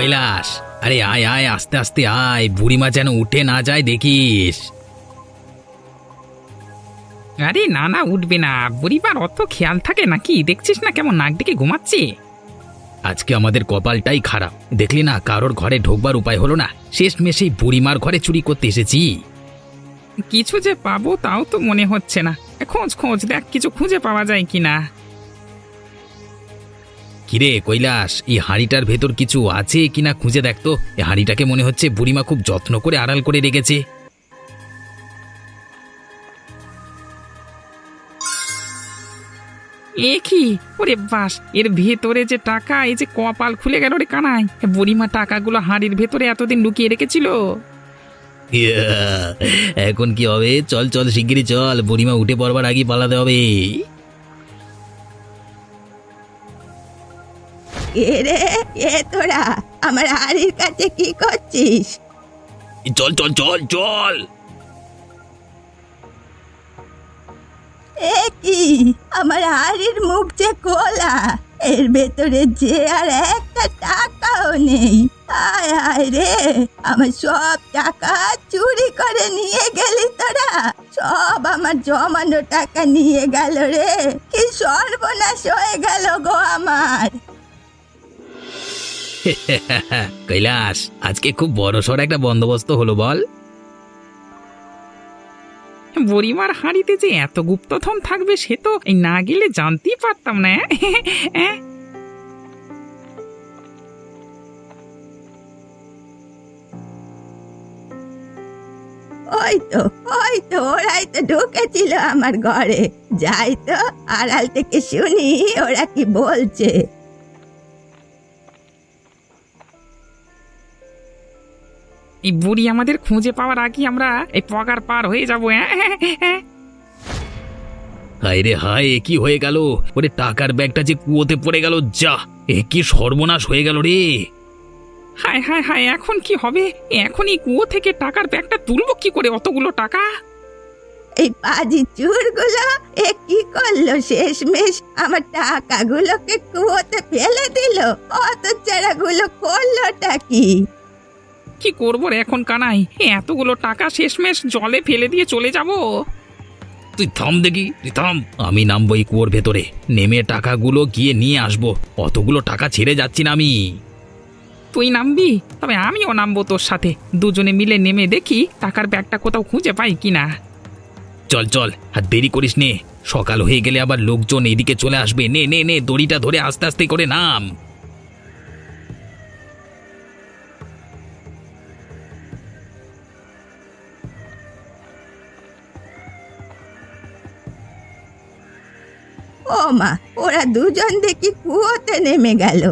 কৈলাস, আরে আয় আয়, আস্তে আস্তে আয়, বুড়িমা যেন উঠে না যায় দেখিস। আরে না না, উঠবে না। বুড়িবার অত খেয়াল থাকে নাকি? দেখছিস না কেমন নাক ডেকে ঘুমাচ্ছে। আজকে আমাদের কপালটাই খারাপ, দেখলি না, কারোর ঘরে ঢোকবার উপায় হলো না, শেষমেশ এই বুড়িমার ঘরে চুরি করতে এসেছি। কিছু যে পাবো তাও তো মনে হচ্ছে না। খোঁজ খোঁজ দেখ, কিছু খুঁজে পাওয়া যায় কিনা। কিরে কৈলাস, এই হাঁড়িটার ভেতর কিছু আছে কিনা খুঁজে দেখ তো। এই হাঁড়িটাকে মনে হচ্ছে বুড়িমা খুব যত্ন করে আড়াল করে রেখেছে। এ কি? ওরে বাস, এর ভেতরে যে টাকা! এই যে কপাল খুলে গেল রে কানাই। বুড়িমা টাকাগুলো হাঁড়ির ভেতরে এতদিন লুকিয়ে রেখেছিল। ইয়া, এখন কি হবে? চল চল, শিগগিরই চল, বুড়িমা উঠে পড়বার আগে পালাতে হবে। এ রে, এ তোরা আমার হাড়ির কাছে কি করছিস? চল চল চল চল। এ কি, আমার হাড়ির মুখ যে খোলা, এর ভেতরে যে আর একটা টাকাও নেই। আয় আয় রে, আমার সব টাকা চুরি করে নিয়ে গেলি তোরা। সব আমার জমানো টাকা নিয়ে গেল রে। কি সর্বনাশ হয়ে গেল গো আমার। কৈলাস, আজকে খুব বড়সড় একটা বন্দোবস্ত হলো বল। বুড়িমার হাঁড়িতে যে এত গুপ্তধন থাকবে সে তো এই না গেলে জানতেই পারতাম না। ওই তো ওরাই তো ঢুকেছিল আমার ঘরে। যাই তো আড়াল থেকে শুনি ওরা কি বলছে। এই বুড়ি আমাদের খুঁজে পাওয়ার আগে আমরা এই পগার পার হয়ে যাবো। হায় রে হায়, এ কি হয়ে গেল? ওরে টাকার ব্যাগটা যে কুয়োতে পড়ে গেল। যা, এ কি সর্বনাশ হয়ে গেল রে। হায় হায় হায়, এখন কি হবে? এখন এই কুয়ো থেকে টাকার ব্যাগটা তুলবো কি করে, অতগুলো টাকা? এই পাজি চুরগুলো এ কি করলো? শেষমেশ আমার টাকাগুলোকে কুয়োতে ফেলে দিল। অত চারাগুলো করলোটা কি? কি করবো রে এখন কানাই? এতগুলো টাকা শেষমেশ জলে ফেলে দিয়ে চলে যাব? তুই থাম দেখি, তুই থাম। আমি নামবো এই কুয়োর ভেতরে, নেমে টাকাগুলো গিয়ে নিয়ে আসবো। অতগুলো টাকা ছেড়ে যাচ্ছি না আমি। তুই নামবি? তবে আমিও নামবো তোর সাথে। দুজনে মিলে নেমে দেখি টাকার ব্যাগটা কোথাও খুঁজে পাই কিনা। চল চল, আর দেরি করিস নে, সকাল হয়ে গেলে আবার লোকজন এদিকে চলে আসবে। নে নে নে, দড়িটা ধরে আস্তে আস্তে করে নাম। ও মা, ওরা দুজন দেখি কুয়োতে নেমে গেল।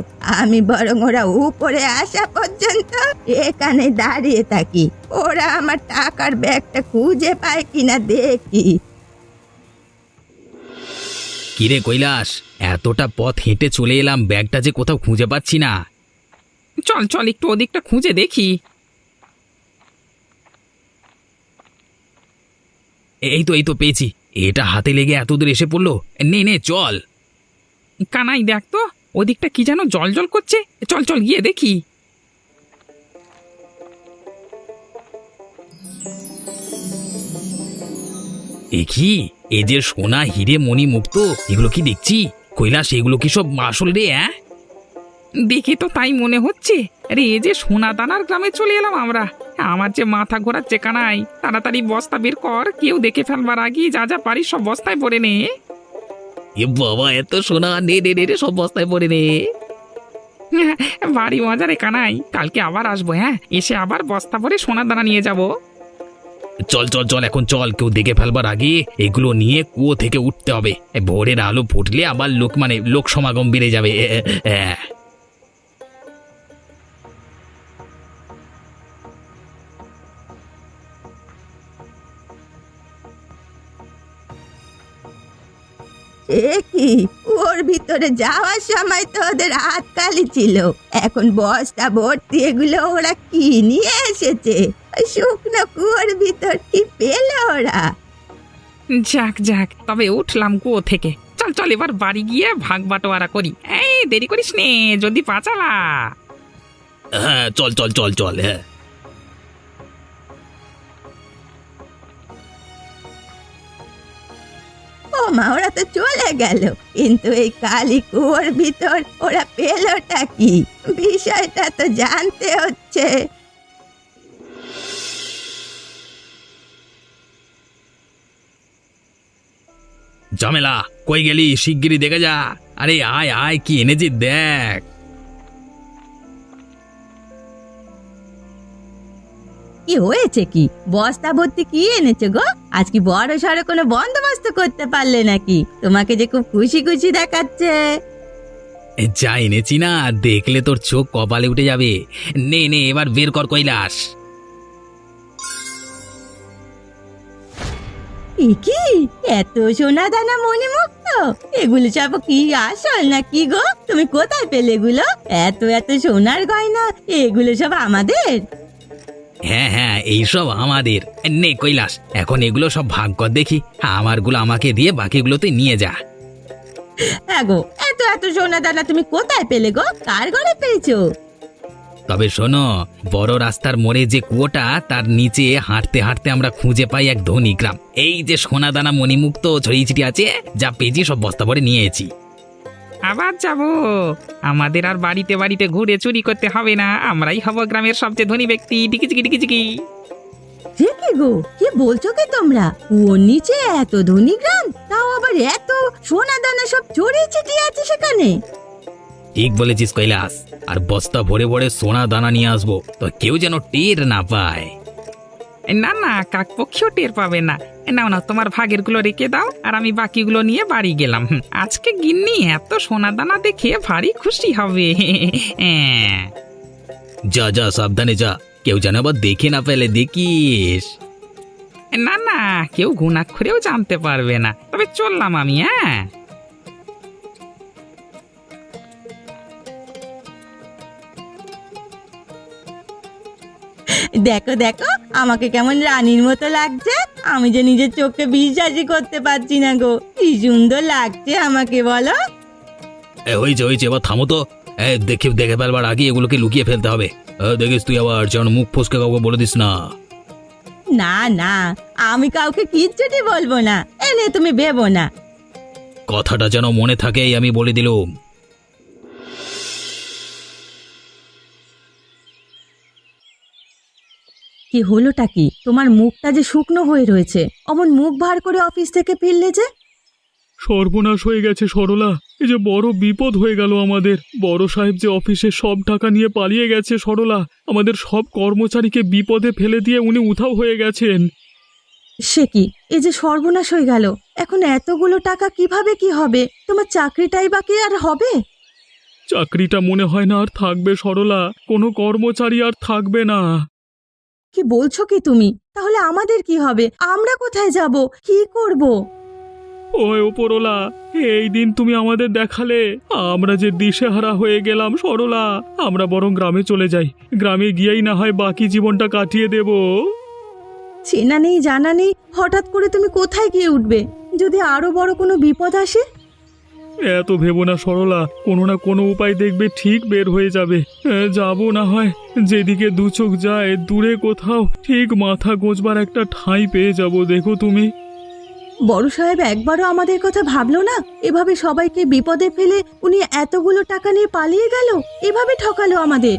আমি বরং ওরা উপরে আসা পর্যন্ত এখানে দাঁড়িয়ে থাকি। ওরা আমার টাকার ব্যাগটা খুঁজে পায় কিনা দেখি। কিরে কৈলাস, এতটা পথ হেঁটে চলে এলাম, ব্যাগটা যে কোথাও খুঁজে পাচ্ছি না। চল চল, একটু ওদিকটা খুঁজে দেখি। এই তো পেয়েছি। এটা হাতে লেগে এত দূর এসে পড়লো। নে নে চল। কানাই দেখ তো, ওদিকটা কি যেন জল জল করছে। চল চল গিয়ে দেখি। এ কি? এ যে সোনা হিরে মণি মুক্ত, এগুলো কি দেখছি? কৈলাস, এগুলো কি সব আসল রে? দেখে তো তাই মনে হচ্ছে। আরে এ যে সোনা দানার গ্রামে চলে এলাম আমরা। আমার যে মাথা ঘোরাচ্ছে কানাই। তাড়াতাড়ি বস্তা বের কর, কেউ দেখে ফেলবার আগে যা যা পারিস সব বস্তায় ভরে নে। এ বাবা, এত সোনা! নে নে নে, সব বস্তায় পড়ে নে। বাড়ি মজা রে কানাই, কালকে আবার আসবো। এসে আবার বস্তা ভরে সোনা দানা নিয়ে যাব। চল চল চল, এখন চল, কেউ দেখে ফেলবার আগে এগুলো নিয়ে কুয়ো থেকে উঠতে হবে। ভোরের আলো ফুটলে আবার লোক সমাগম বেড়ে যাবে। এ কি, ওর ভিতরে যাওয়ার সময় তো ওদের হাত খালি ছিল। এখন বস্তা ভর্তি এগুলো ওরা কি নিয়ে এসেছে? ওই শুকনো কুয়োর ভিতর কি পেল ওরা? যাক যাক, তবে উঠলাম কুয়ো থেকে। চল চল, এবার বাড়ি গিয়ে ভাগ বাটোয়ারা করি। এই দেরি করিস নে, যদি পাচালা। হ্যাঁ চল চল চল চল হ্যাঁ। ও মা, ওরা তো চলে গেল, কিন্তু এই কালী কুয়োর ভিতর ওরা পেলোটা কি? বিষয়টা তো জানতে হচ্ছে। ঝামেলা, কই গেলি? শিগগিরই দেখে যা। আরে আয় আয়, কি এনেছি দেখ। কি হয়েছে? কি বস্তা ভর্তি কি এনেছো গো? আজ কি বড় সড়ো কোনো বন্দোবস্ত করতে পারলে নাকি? তোমাকে যে খুব খুশি খুশি দেখাচ্ছে। যা এনেছি না, দেখলে তোর চোখ কপালে উঠে যাবে। নে নে, এবার বের কর কৈলাস। এ কি এত সোনা দানা মণিমুক্ত? এগুলো সব কি আসল না কি গো? তুমি কোথায় পেলে এগুলো? এত এত সোনার গয়না, এগুলো সব আমাদের? হ্যাঁ হ্যাঁ, এইসব আমাদের। নে কৈলাস, এখন এগুলো সব ভাগ কর দেখি। আমারগুলো আমাকে দিয়ে, বাকিগুলো তুই নিয়ে যা। হ্যাঁ গো, এত এত সোনা দানা তুমি কোথায় পেলে গো? কার ঘরে পেয়েছো? তবে শোনো, বড় রাস্তার মোড়ে যে কুয়োটা, তার নিচে হাঁটতে হাঁটতে আমরা খুঁজে পাই এক ধনী গ্রাম। এই যে সোনাদানা মণিমুক্ত ছড়িয়ে ছিটিয়ে আছে, যা পেয়েছি সব বস্তা ভরে নিয়েছি। আবার যাব? আমাদের আর বাড়িতে বাড়িতে ঘুরে চুরি করতে হবে না, আমরাই হব গ্রামের সবচেয়ে ধনী ব্যক্তি। টিকিচিকি টিকিচিকি। সে কি গো, কি বলছো কি তোমরা? ওর নিচে এত ধনী গ্রাম, তাও আবার এত সোনা দানা সব ছড়িয়ে ছিটিয়ে আছে সেখানে? ঠিক বলেছিস কৈলাস, আর বস্তা ভরে ভরে সোনা দানা নিয়ে আসবো, তো কেউ যেন টের না পায়। না না, কাকপক্ষীও টের পাবে না। নাও না, তোমার ভাগের গুলো রেখে দাও, আর আমি বাকিগুলো নিয়ে বাড়ি গেলাম। আজকে গিন্নি এত সোনা দানা দেখে ভারী খুশি হবে। যা যা, সাবধানে যা, কেউ যেন আবার দেখে না ফেলে, দেখিস। না না, কেউ ঘুণাক্ষরেও জানতে পারবে না। তবে চললাম আমি। হ্যাঁ, দেখো দেখো, আমাকে কেমন রানীর মতো লাগছে। আমি যে নিজের চোখে বিশ্বাসই করতে পারছি না গো, কি সুন্দর লাগছে আমাকে, বলো। হয়েছে হয়েছে, এবার থামো তো। দেখে দেখে ফেলবার আগে এগুলোকে লুকিয়ে ফেলতে হবে। দেখিস তুই আবার যেন মুখ ফসকে কাউকে বলে দিস না। না না, আমি কাউকে কিচ্ছুটি বলবো না, এনে তুমি ভেবো না। কথাটা যেন মনে থাকে, আমি বলে দিলুম। কি হলোটা কি? তোমার মুখটা যে শুকনো হয়ে রয়েছে, অমন মুখ ভার করে অফিস থেকে ফিরলে যে? সর্বনাশ হয়ে গেছে সরলা, এই যে বড় বিপদ হয়ে গেল আমাদের। বড় সাহেব যে অফিসে সব টাকা নিয়ে পালিয়ে গেছে সরলা, আমাদের সব কর্মচারীকে বিপদে ফেলে দিয়ে উনি উধাও হয়ে গেছেন। সে কি, এই যে সর্বনাশ হয়ে গেল! এখন এতগুলো টাকা কিভাবে কি হবে? তোমার চাকরিটাই বাকি আর হবে? চাকরিটা মনে হয় না আর থাকবে সরলা, কোনো কর্মচারী আর থাকবে না। কি বলছো কি তুমি? তাহলে আমাদের কি হবে? আমরা কোথায় যাব? কি করব? ওই ওপরওয়ালা, এই দিন তুমি আমাদের দেখালে, আমরা যে দিশেহারা হয়ে গেলাম সরলা। আমরা বরং গ্রামে চলে যাই, গ্রামে গিয়েই না হয় বাকি জীবনটা কাটিয়ে দেব। চেনা নেই জানা নেই, হঠাৎ করে তুমি কোথায় গিয়ে উঠবে? যদি আরো বড় কোনো বিপদ আসে? এত ভেবো না সরলা, কোনো না কোনো উপায় দেখবে ঠিক বের হয়ে যাবে। যাবো না হয়, যেদিকে দু চোখ যায় দূরে কোথাও ঠিক মাথা গোঁজবার একটা ঠাঁই পেয়ে যাব, দেখো তুমি। বড় সাহেব একবারও আমাদের কথা ভাবলো না? এভাবে সবাইকে বিপদে ফেলে উনি এতগুলো টাকা নিয়ে পালিয়ে গেল, এভাবে ঠকালো আমাদের।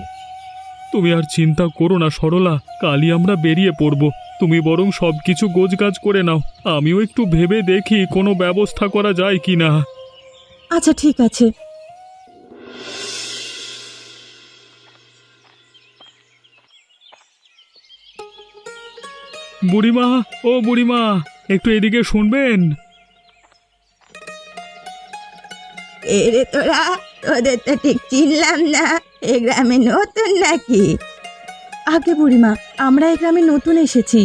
তুমি আর চিন্তা করো না সরলা, কালই আমরা বেরিয়ে পড়ব। তুমি বরং সবকিছু গোছগাছ করে নাও, আমিও একটু ভেবে দেখি কোনো ব্যবস্থা করা যায় কিনা। আচ্ছা ঠিক আছে। বুড়িমা, ও বুড়িমা, একটু এদিকে শুনবেন। এরে তোরা, তোদের তো ঠিক চিনলাম না। এ গ্রামে নতুন নাকি? আগে বুড়িমা, আমরা এই গ্রামে নতুন এসেছি।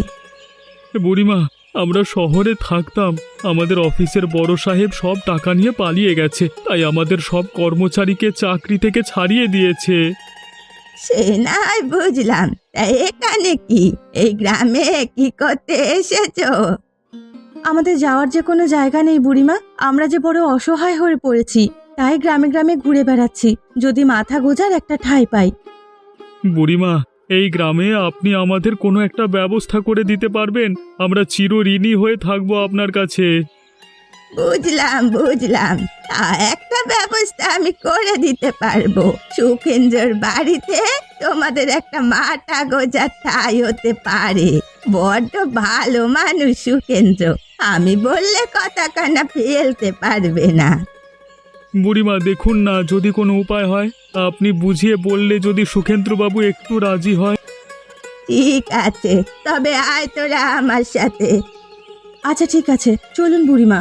বুড়িমা, আমরা শহরে থাকতাম, আমাদের অফিসের বড় সাহেব সব টাকা নিয়ে পালিয়ে গেছে, তাই আমাদের সব কর্মচারীকে চাকরি থেকে ছাড়িয়ে দিয়েছে। সে নাই বুঝলাম, তা এখানে কি, এই গ্রামে কি করতে এসেছো? আমাদের যাওয়ার যে কোনো জায়গা নেই বুড়িমা, আমরা যে বড় অসহায় হয়ে পড়েছি, তাই গ্রামে গ্রামে ঘুরে বেড়াচ্ছি, যদি মাথা গোজার একটা ঠাঁই পাই। বুড়িমা, এই গ্রামে আপনি আমাদের কোনো একটা ব্যবস্থা করে দিতে পারবেন? আমরা চিরঋণী হয়ে থাকবো আপনার কাছে। বুঝলাম বুঝলাম, তা একটা ব্যবস্থা আমি করে দিতে পারবো। সুখেন্দ্রর বাড়িতে তোমাদের একটা মাথা গোঁজার ঠাঁই হতে পারে। বড্ড ভালো মানুষ সুখেন্দ্র, আমি বললে কথা কানা ফেলতে পারবে না। বুড়িমা দেখুন না, যদি কোনো উপায় হয় আপনি বুঝিয়ে বললে যদি সুখেন্দ্রবাবু একটু রাজি হয়। ঠিক আছে, তবে আয় তোরা আমার সাথে। আচ্ছা ঠিক আছে, চলুন বুড়িমা।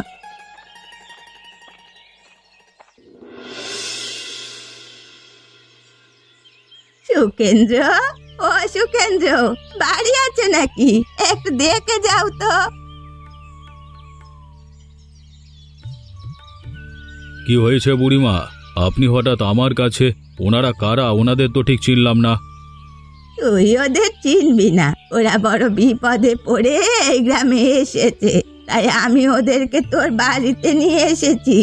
সুখেন্দ্র, ও সুখেন্দ্র, বাড়ি আছে নাকি? একটু দেখে যাও তো। কি হয়েছে বুড়িমা, আপনি হঠাৎ আমার কাছে? ওনারা কারা? ওনাদের তো ঠিক চিনলাম না। তুই ওদের চিনবি না, ওরা বড় বিপদে পড়ে এই গ্রামে এসেছে, তাই আমি ওদেরকে তোর বাড়িতে নিয়ে এসেছি।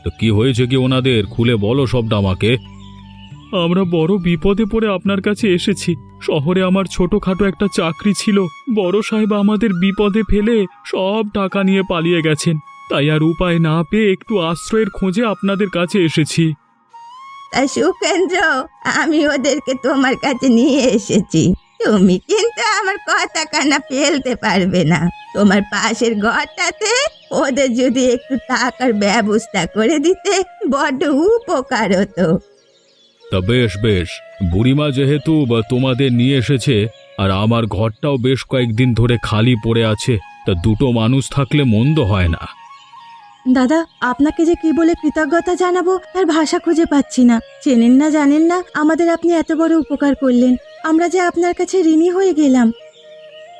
তো কি হয়েছে কি ওনাদের? খুলে বলো সবটা আমাকে। আমরা বড় বিপদে পড়ে আপনার কাছে এসেছি। শহরে আমার ছোটখাটো একটা চাকরি ছিল, বড় সাহেব আমাদের বিপদে ফেলে সব টাকা নিয়ে পালিয়ে গেছেন। তাই আর উপায় না পেয়ে একটু আশ্রয়ের খোঁজে আপনাদের কাছে এসেছি। তাই সুখেন্দ্র, আমি ওদেরকে তোমার কাছে নিয়ে এসেছি। তুমি কিন্তু আমার কথা কানা ফেলতে পারবে না। তোমার পাশের ঘরটাতে ওদের যদি একটু টাকার ব্যবস্থা করে দিতে বড্ড উপকার হতো। তা বেশ বেশ, বুড়িমা যেহেতু তোমাদের নিয়ে এসেছে, আর আমার ঘরটাও বেশ কয়েকদিন ধরে খালি পড়ে আছে, তা দুটো মানুষ থাকলে মন্দ হয় না। দাদা, আপনাকে যে কি বলে কৃতজ্ঞতা জানাবো তার ভাষা খুঁজে পাচ্ছি না। চেনেন না জানেন না, আমাদের আপনি এত বড় উপকার করলেন, আমরা যে আপনার কাছে ঋণী হয়ে গেলাম।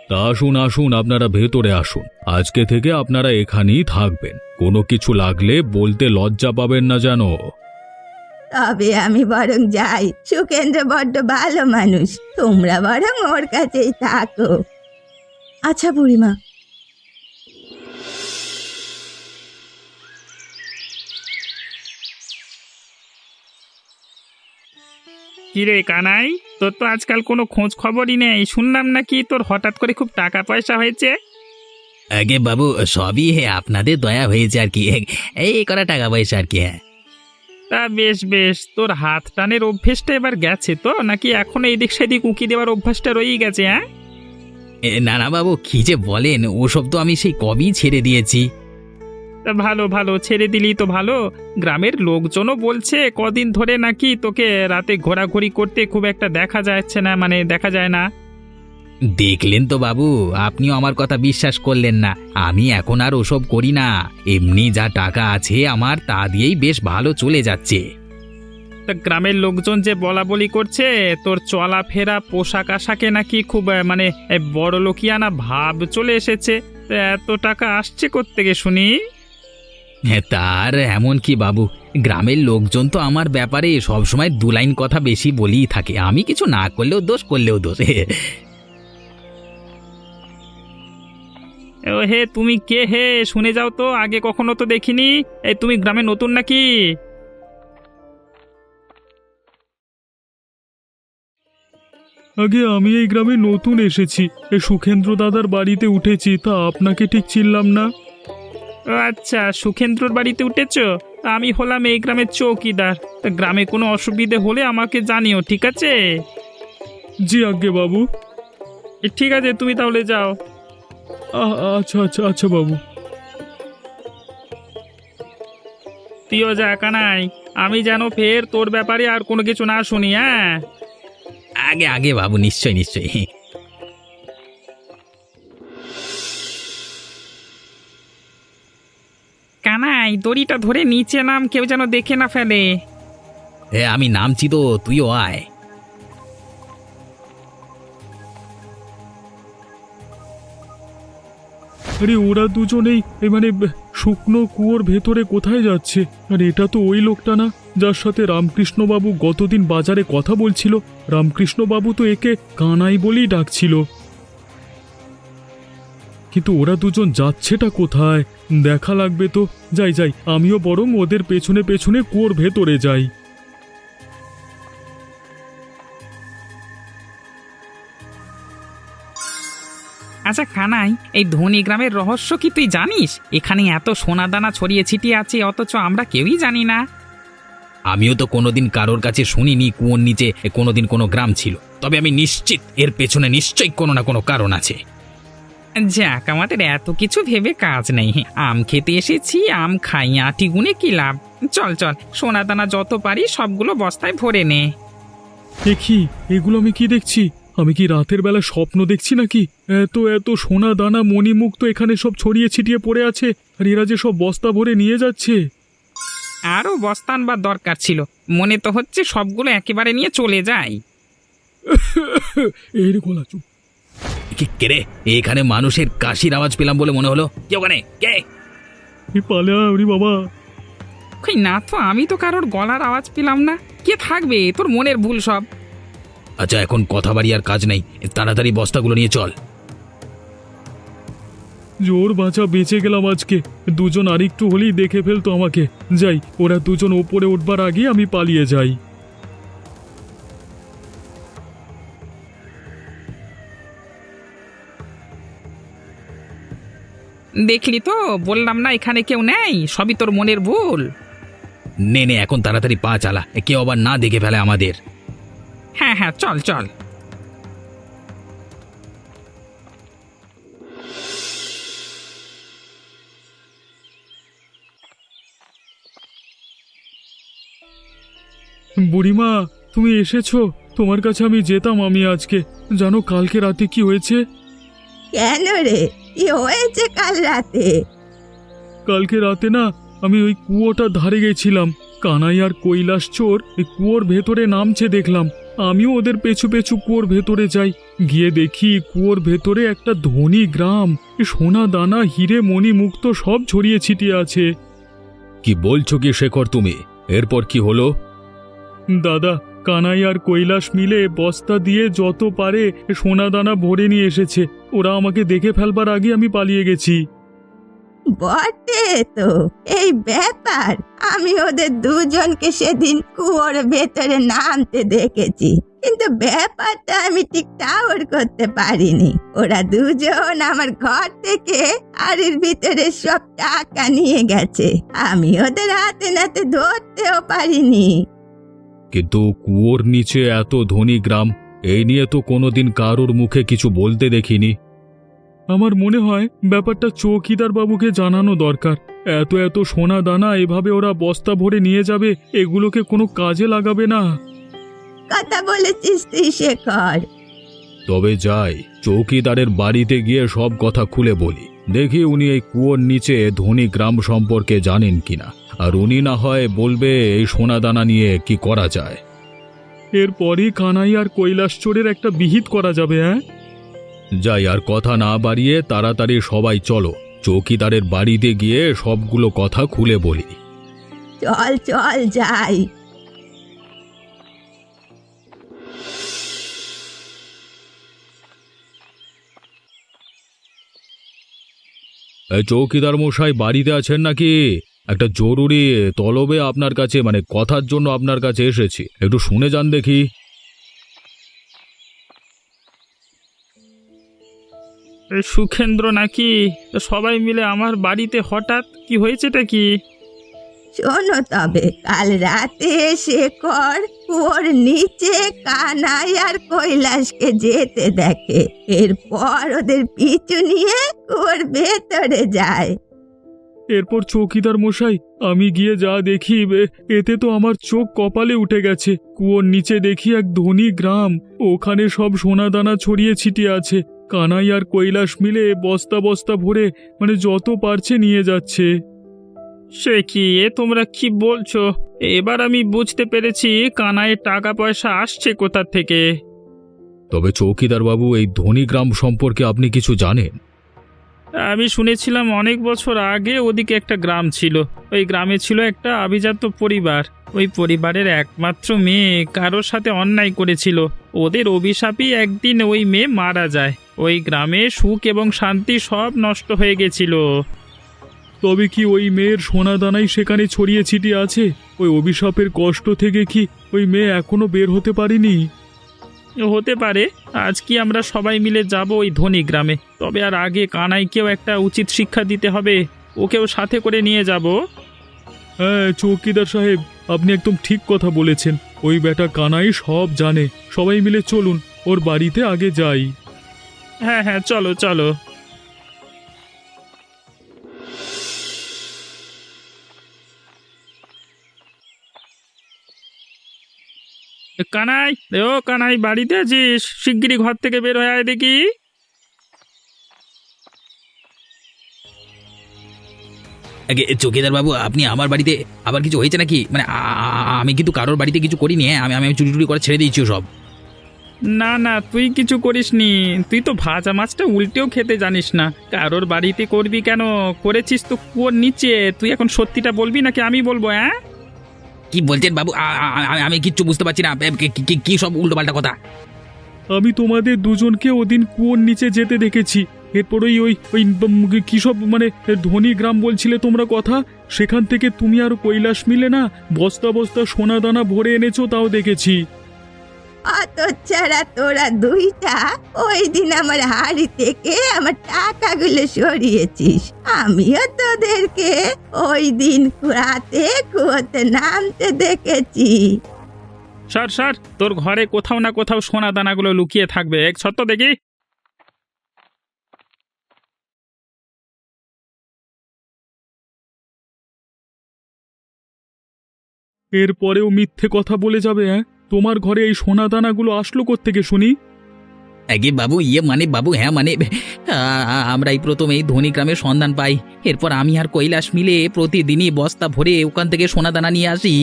তা আসুন আসুন, আপনারা ভেতরে আসুন। আজকে থেকে আপনারা এখানেই থাকবেন। কোনো কিছু লাগলে বলতে লজ্জা পাবেন না জানো। তবে আমি বরং যাই, সুখেন্দ্র বড্ড ভালো মানুষ, তোমরা বরং ওর কাছেই থাকো। আচ্ছা বুড়িমা। কিরে কানাই, তোর তো আজকাল কোনো খোঁজ খবরই নেই। শুনলাম নাকি তোর হঠাৎ করে খুব টাকা পয়সা হয়েছে। আগে বাবু, সবই আপনাদের দয়া হয়েছে আর কি। এই করা টাকা পয়সা আর কি। তা বেশ বেশ, তোর হাত টানের অভ্যেসটা এবার গেছে তো, নাকি এখন এই দিক সেদিক উঁকি দেওয়ার অভ্যাসটা রয়েই গেছে? হ্যাঁ, না না বাবু, কি যে বলেন, ওসব তো আমি সেই কবেই ছেড়ে দিয়েছি। তা ভালো ভালো, ছেড়ে দিলি তো ভালো। গ্রামের লোকজনও বলছে কদিন ধরে নাকি তোকে রাতে ঘোরাঘুরি করতে খুব একটা দেখা যাচ্ছে না, মানে দেখা যায় না। দেখলেন তো বাবু, আপনিও আমার কথা বিশ্বাস করলেন না। আমি এখন আর ওসব করি না। এমনি যা টাকা আছে আমার, তা দিয়েই বেশ ভালো চলে যাচ্ছে। তা গ্রামের লোকজন যে বলা বলি করছে তোর চলাফেরা পোশাক আশাকে নাকি খুব মানে বড় লোকিয়ানা ভাব চলে এসেছে। তা এত টাকা আসছে কোত্থেকে শুনি? তার এমন কি বাবু, গ্রামের লোকজন তো আমার ব্যাপারে সবসময় দু লাইন কথা বেশি বলেই থাকে। আমি কিছু না করলেও দোষ, করলেও দোষ। ও হে, তুমি কে হে? শুনে যাও তো, আগে কখনো তো দেখিনি। এই তুমি গ্রামে নতুন নাকি? আগে আমি এই গ্রামে নতুন এসেছি, এই সুখেন্দ্র দাদার বাড়িতে উঠেছি, তা আপনাকে ঠিক চিনলাম না। ও আচ্ছা, সুখেন্দ্রর বাড়িতে উঠেছো? তা আমি হলাম এই গ্রামের চৌকিদার। তা গ্রামে কোনো অসুবিধে হলে আমাকে জানিও, ঠিক আছে? জি আজ্ঞে বাবু। ঠিক আছে, তুমি তাহলে যাও। আচ্ছা আচ্ছা আচ্ছা বাবু। তুইও যা কানাই, আমি যেন ফের তোর ব্যাপারে আর কোনো কিছু না শুনি। হ্যাঁ, আগে আগে বাবু, নিশ্চয় নিশ্চয়। কানাই, দড়িটা ধরে নিচে নাম, কেউ যেন দেখে না ফেলে। আমি নামছি তো, তুইও আয়। আরে ওরা দুজনেই মানে শুকনো কুয়োর ভেতরে কোথায় যাচ্ছে? আর এটা তো ওই লোকটা না যার সাথে রামকৃষ্ণবাবু গতদিন বাজারে কথা বলছিল। রামকৃষ্ণবাবু তো একে কানাই বলেই ডাকছিল। কিন্তু ওরা দুজন যাচ্ছেটা কোথায়? দেখা লাগবে তো। যাই যাই, আমিও বরং ওদের পেছনে পেছনে কুয়োর ভেতরে যাই। আচ্ছা কানাই, এই ধনী গ্রামের রহস্য কি তুই জানিস? এখানে এত সোনা দানা ছড়িয়ে ছিটিয়ে আছে অথচ আমরা কেউই জানি না। আমিও তো কোনোদিন কারোর কাছে শুনিনি কুয়োর নিচে কোনোদিন কোনো গ্রাম ছিল, তবে আমি নিশ্চিত এর পেছনে নিশ্চয়ই কোনো না কোনো কারণ আছে। যাক, আমাদের এত কিছু ভেবে কাজ নেই। আম খেতে এসেছি, আম খাই, আটি গুনে কি লাভ? চল চল, সোনা দানা যত পারি সবগুলো বস্তায় ভরে নে। দেখি এগুলো আমি কি দেখছি? আমি কি রাতের বেলা স্বপ্ন দেখছি নাকি? এত এত সোনা দানা মণিমুক্ত এখানে সব ছড়িয়ে ছিটিয়ে পড়ে আছে, আর এরা যে সব বস্তা ভরে নিয়ে যাচ্ছে। আরও বস্তা আনবার দরকার ছিল, মনে তো হচ্ছে সবগুলো একেবারে নিয়ে চলে যাই। এই রে গোলা চুপ। কে রে? এখানে মানুষের কাশির আওয়াজ পেলাম বলে মনে হলো। কে ওখানে? কে? পালে ওরে বাবা। কই না তো, আমি তো কারোর গলার আওয়াজ পেলাম না। কে থাকবে? তোর মনের ভুল সব। আচ্ছা, এখন কথা বাড়ি আর কাজ নেই, তাড়াতাড়ি বস্তাগুলো নিয়ে চল। জোর বাঁচা, বেঁচে গেলাম আজকে। দুজন আরেকটু হলেই দেখে ফেলতো আমাকে। যাই, ওরা দুজন ওপরে উঠবার আগে আমি পালিয়ে যাই। দেখলি তো, বললাম না এখানে কেউ নেই, সবই তোর মনের ভুল। নে নে, এখন তাড়াতাড়ি পা চালা, কেউ আবার না দেখে ফেলে আমাদের। হ্যাঁ হ্যাঁ, চল চল। বুড়িমা, তুমি এসেছো? তোমার কাছে আমি যেতাম আমি আজকে। জানো কালকে রাতে কি হয়েছে? কেন রে, কি হয়েছে কাল রাতে? কালকে রাতে না, আমি ওই কুয়োটার ধারে গেছিলাম। কানাই আর কৈলাস চোর এই কুয়োর ভেতরে নামছে দেখলাম। আমিও ওদের পেছু পেছু কুয়োর ভেতরে যাই। গিয়ে দেখি কুয়োর ভেতরে একটা ধনী গ্রাম, সোনা দানা হিরে মণি মুক্ত সব ছড়িয়ে ছিটিয়ে আছে। কি বলছো কি শেখর তুমি? এরপর কি হলো? দাদা, কানাই আর কৈলাস মিলে বস্তা দিয়ে যত পারে সোনা দানা ভরে নিয়ে এসেছে। ওরা আমাকে দেখে ফেলবার আগে আমি পালিয়ে গেছি। বটে তো, এই ব্যাপার। আমি ওদের দুজনকে সেদিন কুয়োর ভেতরে নামতে দেখেছি, কিন্তু ব্যাপারটা আমি ঠিক টাওয়ার করতে পারিনি। ওরা দুজন আমার ঘর থেকে আড়ির ভিতরে সব টাকা নিয়ে গেছে। আমি ওদের হাতে নাতে ধরতেও পারিনি। কিন্তু কুয়োর নিচে এত ধনী গ্রাম, এই নিয়ে তো কোনোদিন কারোর মুখে কিছু বলতে দেখিনি। আমার মনে হয় ব্যাপারটা চৌকিদার বাবুকে জানানো দরকার। এত এত সোনা দানা এভাবে ওরা বস্তা ভরে নিয়ে যাবে, এগুলোকে কোনো কাজে লাগাবে না। কথা বলেছিস তুই শেখর। তবে যাই, চৌকিদারের বাড়িতে গিয়ে সব কথা খুলে বলি। দেখি উনি এই কুয়োর নিচে ধনী গ্রাম সম্পর্কে জানেন কিনা, আর উনি না হয় বলবে এই সোনা দানা নিয়ে কি করা যায়। এরপরই কানাই আর কৈলাস চোরের একটা বিহিত করা যাবে। হ্যাঁ, যাই, আর কথা না বাড়িয়ে তাড়াতাড়ি সবাই চলো, চৌকিদারের বাড়িতে গিয়ে সবগুলো কথা খুলে বলি। চল চল যাই। চৌকিদার মশাই বাড়িতে আছেন নাকি? একটা জরুরি তলবে আপনার কাছে, মানে কথার জন্য আপনার কাছে এসেছি, একটু শুনে যান দেখি। সুখেন্দ্র নাকি? সবাই মিলে আমার বাড়িতে হঠাৎ কি হয়েছেটা কি? শোনো তবে, কাল রাতে শেখর ওর নিচে কানাই আর কৈলাসকে যেতে দেখে। এরপর ওদের পিছু নিয়ে ওর ভেতরে যায়। এরপর চৌকিদার মশাই, আমি গিয়ে যা দেখি, এতে তো আমার চোখ কপালে উঠে গেছে। কুয়োর নিচে দেখি এক ধনী গ্রাম, ওখানে সব সোনা দানা ছড়িয়ে ছিটিয়ে আছে। কানাই আর কৈলাস মিলে বস্তা বস্তা ভরে, মানে যত পারছে নিয়ে যাচ্ছে। সে কি, এ তোমরা কি বলছো? এবার আমি বুঝতে পেরেছি কানাইয়ের টাকা পয়সা আসছে কোথা থেকে। তবে চৌকিদার বাবু, এই ধনী গ্রাম সম্পর্কে আপনি কিছু জানেন? আমি শুনেছিলাম অনেক বছর আগে ওদিকে একটা গ্রাম ছিল। ওই গ্রামে ছিল একটা আভিজাত্য পরিবার। ওই পরিবারের একমাত্র মেয়ে কারোর সাথে অন্যায় করেছিল। ওদের অভিশাপই একদিন ওই মেয়ে মারা যায়। ওই গ্রামে সুখ এবং শান্তি সব নষ্ট হয়ে গেছিল। তবে কি ওই মেয়ের সোনা দানাই সেখানে ছড়িয়ে ছিটিয়ে আছে? ওই অভিশাপের কষ্ট থেকে কি ওই মেয়ে এখনো বের হতে পারেনি? হতে পারে। আজ কি আমরা সবাই মিলে যাব ওই ধনী গ্রামে, তবে আর আগে কানাইকেও একটা উচিত শিক্ষা দিতে হবে, ওকেও সাথে করে নিয়ে যাব। হ্যাঁ চৌকিদার সাহেব, আপনি একদম ঠিক কথা বলেছেন। ওই বেটা কানাই সব জানে। সবাই মিলে চলুন, ওর বাড়িতে আগে যাই। হ্যাঁ হ্যাঁ, চলো চলো। কানাই, ও কানাই, বাড়িতে আছিস? শিগগিরই ঘর থেকে বের হয়ে আয় দেখি। আগে চৌকিদার বাবু, আপনি আমার বাড়িতে আবার কিছু হয়েছে নাকি? মানে আমি কিন্তু কারোর বাড়িতে কিছু করিনি। হ্যাঁ, আমি চুরি টুরি করে ছেড়ে দিয়েছি সব। না না, তুই কিছু করিসনি। তুই তো ভাজা মাছটা উল্টেও খেতে জানিস না। কারোর বাড়িতে করবি কেন? করেছিস তো কুয়োর নিচে। তুই এখন সত্যিটা বলবি নাকি আমি বলবো? হ্যাঁ, কি বলছেন বাবু? আমি কিচ্ছু বুঝতে পারছি না। কি সব উল্টোপাল্টা কথা? আমি তোমাদের দুজনকে ওদিন কুয়োর নিচে যেতে দেখেছি। এরপর ওই ওই ওই কি সব মানে ধনী গ্রাম বলছিলে তোমরা কথা, সেখান থেকে তুমি আর কৈলাস মিলে না বস্তা বস্তা সোনা দানা ভরে এনেছো, তাও দেখেছি। অত ছাড়া তোরা দুইটা ওই দিন আমার হাড়ি থেকে আমার টাকাগুলো সরিয়েছিস। আমিও তোদেরকে ওই দিন রাতে কুয়োতে নামতে দেখেছি। স্যার স্যার, তোর ঘরে কোথাও না কোথাও সোনা দানাগুলো লুকিয়ে থাকবে। এক সত্য দেখি। এরপরেও মিথ্যে কথা বলে যাবে? হ্যাঁ, তোমার ঘরে এই সোনা দানাগুলো আসলো কোত্থেকে শুনি? আগে বাবু, মানে বাবু, হ্যাঁ মানে আমরা এই প্রথম এই ধনী গ্রামের সন্ধান পাই। এরপর আমি আর কৈলাস মিলে প্রতিদিনই বস্তা ভরে ওখান থেকে সোনা দানা নিয়ে আসি।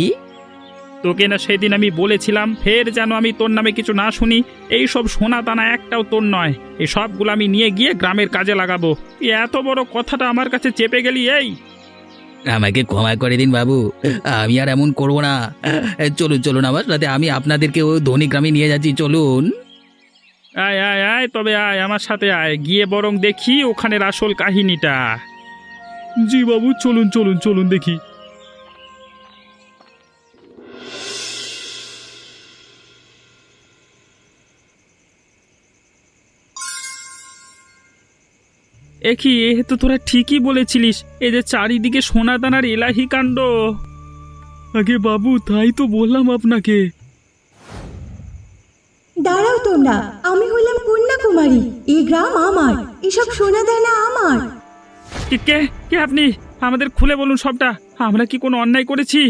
তোকে না সেদিন আমি বলেছিলাম, ফের যেন আমি তোর নামে কিছু না শুনি। এই সব সোনা দানা একটাও তোর নয়। এই সবগুলো আমি নিয়ে গিয়ে গ্রামের কাজে লাগাবো। এত বড় কথাটা আমার কাছে চেপে গেলি? এই, আমাকে ক্ষমা করে দিন বাবু, আমি আর এমন করব না। চলুন চলুন আমার সাথে, আমি আপনাদেরকে ওই ধনী গ্রামে নিয়ে যাচ্ছি, চলুন। আয় আয় আয়, তবে আয় আমার সাথে আয়, গিয়ে বরং দেখি ওখানের আসল কাহিনীটা। জি বাবু, চলুন চলুন চলুন দেখি। একি, এ তো তোরা ঠিকই বলেছিলিস। এই যে চারিদিকে সোনা দানার এলাহি কাণ্ড। আগে বাবু, তাই তো বললাম আপনাকে। দাঁড়াও তোমরা, আমি হলাম কন্যাকুমারী। এই গ্রাম আমার, এসব সোনা দানা আমার। কে কে আপনি? আমাদের খুলে বলুন সবটা। আমরা কি কোনো অন্যায় করেছি?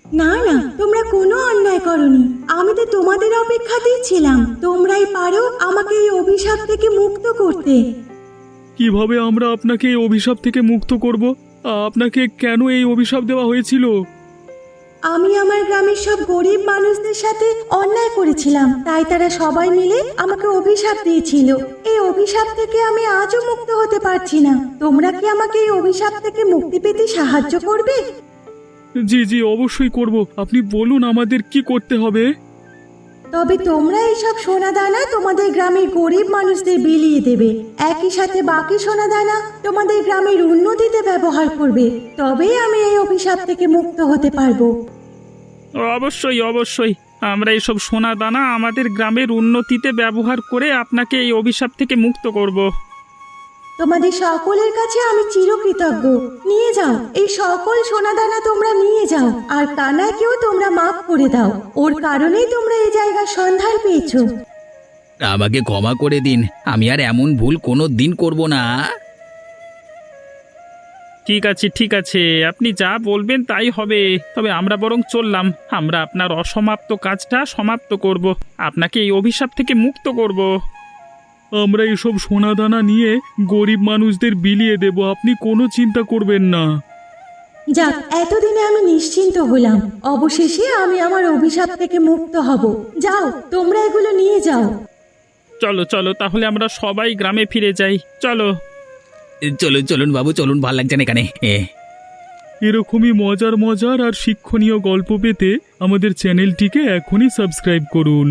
না না, তোমরা কোনো অন্যায় করনি। আমি তো তোমাদের অপেক্ষাতেই ছিলাম। তোমরাই পারো আমাকে এই অভিশাপ থেকে মুক্ত করতে। কিভাবে আমরা আপনাকে এই অভিশাপ থেকে মুক্ত করব? আপনাকে কেন এই অভিশাপ দেওয়া হয়েছিল? আমি আমার গ্রামের সব গরিব মানুষদের সাথে অন্যায় করেছিলাম, তাই তারা সবাই মিলে আমাকে অভিশাপ দিয়েছিল। এই অভিশাপ থেকে আমি আজও মুক্ত হতে পারছি না। তোমরা কি আমাকে এই অভিশাপ থেকে মুক্তি পেতে সাহায্য করবে? জি জি, অবশ্যই করব। আপনি বলুন আমাদের কি করতে হবে। তবে তোমরা এইসব সোনা দানা তোমাদের গ্রামের গরিব মানুষদের বিলিয়ে দেবে। একই সাথে বাকি সোনা দানা তোমাদের গ্রামের উন্নতিতে ব্যবহার করবে। তবেই আমি এই অভিশাপ থেকে মুক্ত হতে পারবো। অবশ্যই অবশ্যই, আমরা এইসব সোনা দানা আমাদের গ্রামের উন্নতিতে ব্যবহার করে আপনাকে এই অভিশাপ থেকে মুক্ত করব। তোমাদের সকলের কাছে আমি চিরকৃতজ্ঞ। নিয়ে যাও, এই সকল সোনা দানা তোমরা নিয়ে যাও। আর কানাকেও তোমরা মাফ করে দাও। ওর কারণেই তোমরা এই জায়গার সন্ধান পেয়েছো। আমাকে ক্ষমা করে দিন, আমি আর এমন ভুল কোনো দিন করব না। ঠিক আছে ঠিক আছে, আপনি যা বলবেন তাই হবে। তবে আমরা বরং চললাম। আমরা আপনার অসমাপ্ত কাজটা সমাপ্ত করব, আপনাকে এই অভিশাপ থেকে মুক্ত করব। আমরা এসব সোনা দানা নিয়ে গরিব মানুষদের বিলিয়ে দেব, আপনি কোনো চিন্তা করবেন না। যাক, এতদিনে আমি নিশ্চিন্ত হলাম। অবশেষে আমি আমার অভিশাপ থেকে মুক্ত হব। যাও, তোমরা এগুলো নিয়ে যাও। চলো চলো, তাহলে আমরা সবাই গ্রামে ফিরে যাই। চলো চলুন চলুন বাবু, চলুন, ভাল লাগছে না এখানে। এরকমই মজার মজার আর শিক্ষণীয় গল্প পেতে আমাদের চ্যানেলটিকে এখনই সাবস্ক্রাইব করুন।